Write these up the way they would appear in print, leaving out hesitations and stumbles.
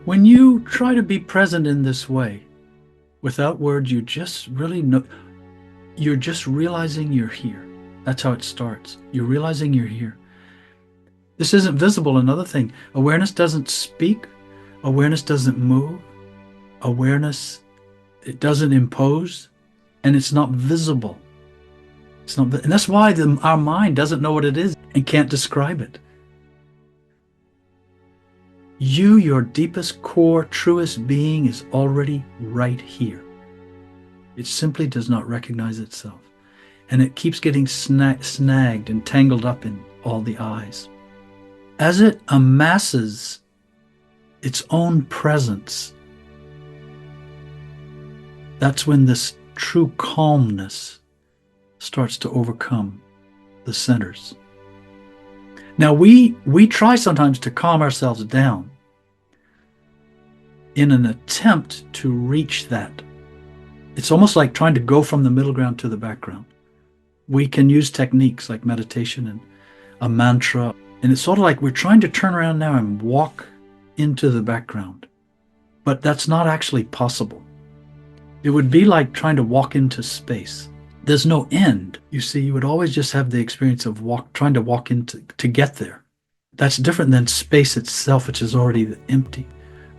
When you try to be present in this way, without words, you just really know, you're just realizing you're here. That's how it starts. You're realizing you're here. This isn't visible. Another thing, awareness doesn't speak, awareness doesn't move, awareness, it doesn't impose, and it's not visible. It's not, and that's why our mind doesn't know what it is and can't describe it. You, your deepest core, truest being, is already right here. It simply does not recognize itself. And it keeps getting snagged and tangled up in all the eyes. As it amasses its own presence, that's when this true calmness starts to overcome the centers. Now, we try sometimes to calm ourselves down in an attempt to reach that. It's almost like trying to go from the middle ground to the background. We can use techniques like meditation and a mantra, and it's sort of like we're trying to turn around now and walk into the background. But that's not actually possible. It would be like trying to walk into space. There's no end. You see, you would always just have the experience of trying to walk into to get there. That's different than space itself, which is already empty,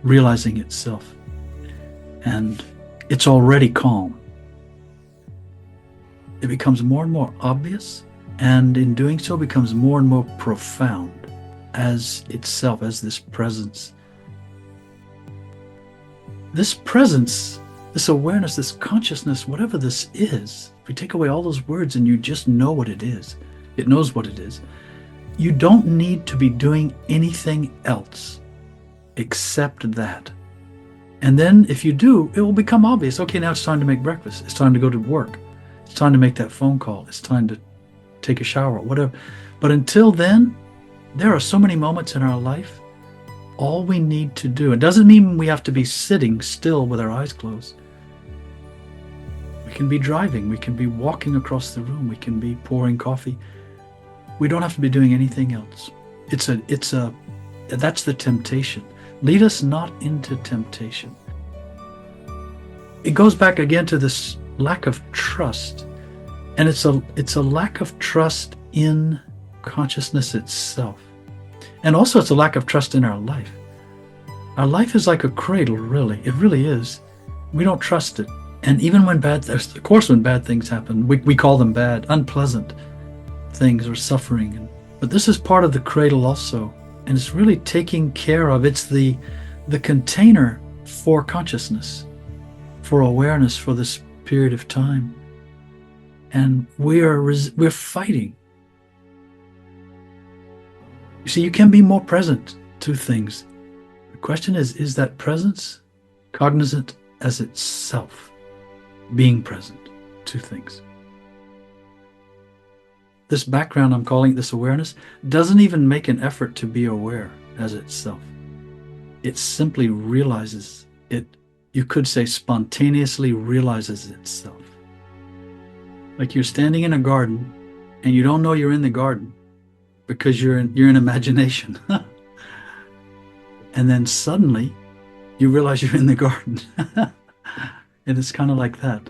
realizing itself. And it's already calm. It becomes more and more obvious, and in doing so becomes more and more profound as itself, as this presence. This presence, this awareness, this consciousness, whatever this is, if we take away all those words and you just know what it is, it knows what it is, you don't need to be doing anything else except that. And then if you do, it will become obvious. Okay, now it's time to make breakfast. It's time to go to work. It's time to make that phone call. It's time to take a shower, whatever. But until then, there are so many moments in our life, all we need to do, it doesn't mean we have to be sitting still with our eyes closed. We can be driving, we can be walking across the room, we can be pouring coffee. We don't have to be doing anything else. That's the temptation. Lead us not into temptation. It goes back again to this lack of trust. And it's a lack of trust in consciousness itself. And also it's a lack of trust in our life. Our life is like a cradle, really. It really is. We don't trust it. And even when of course when bad things happen, we call them bad, unpleasant things or suffering. But this is part of the cradle also. And it's really taking care of, it's the container for consciousness, for awareness for this period of time. And we're fighting. You see, you can be more present to things. The question is that presence cognizant as itself, being present to things? This background, I'm calling it this awareness, doesn't even make an effort to be aware as itself. It simply realizes it, you could say spontaneously realizes itself. Like you're standing in a garden and you don't know you're in the garden because you're in imagination. And then suddenly you realize you're in the garden. And it's kind of like that.